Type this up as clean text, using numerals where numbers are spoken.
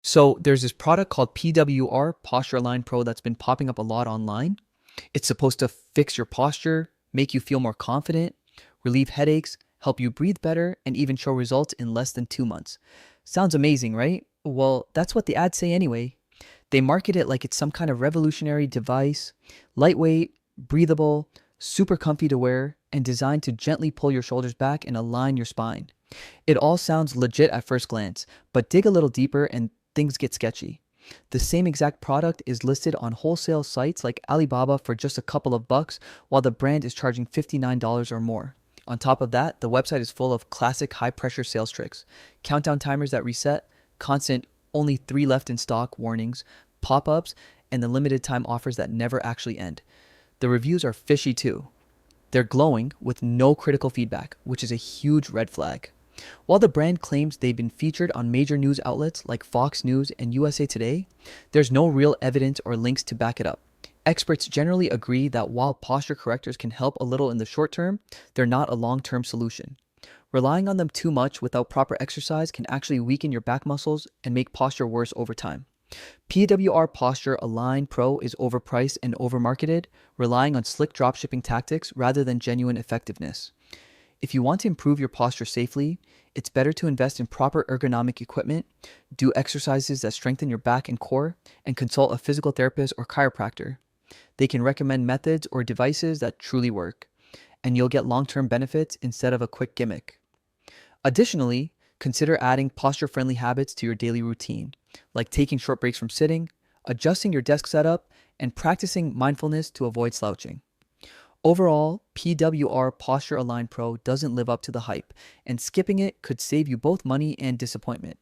So there's this product called PWR Posture Align Pro that's been popping up a lot online. It's supposed to fix your posture, make you feel more confident, relieve headaches, help you breathe better, and even show results in less than 2 months. Sounds amazing, right? Well, that's what the ads say anyway. They market it like it's some kind of revolutionary device, lightweight, breathable, super comfy to wear, and designed to gently pull your shoulders back and align your spine. It all sounds legit at first glance, but dig a little deeper and things get sketchy. The same exact product is listed on wholesale sites like Alibaba for just a couple of bucks, while the brand is charging $59 or more. On top of that, the website is full of classic high pressure sales tricks, countdown timers that reset, constant only 3 left in stock warnings, pop ups, and the limited time offers that never actually end. The reviews are fishy too. They're glowing with no critical feedback, which is a huge red flag. While the brand claims they've been featured on major news outlets like Fox News and USA Today, there's no real evidence or links to back it up. Experts generally agree that while posture correctors can help a little in the short term, they're not a long-term solution. Relying on them too much without proper exercise can actually weaken your back muscles and make posture worse over time. PWR Posture Align Pro is overpriced and overmarketed, relying on slick dropshipping tactics rather than genuine effectiveness. If you want to improve your posture safely, it's better to invest in proper ergonomic equipment, do exercises that strengthen your back and core, and consult a physical therapist or chiropractor. They can recommend methods or devices that truly work, and you'll get long-term benefits instead of a quick gimmick. Additionally, consider adding posture-friendly habits to your daily routine, like taking short breaks from sitting, adjusting your desk setup, and practicing mindfulness to avoid slouching. Overall, PWR Posture Align Pro doesn't live up to the hype, and skipping it could save you both money and disappointment.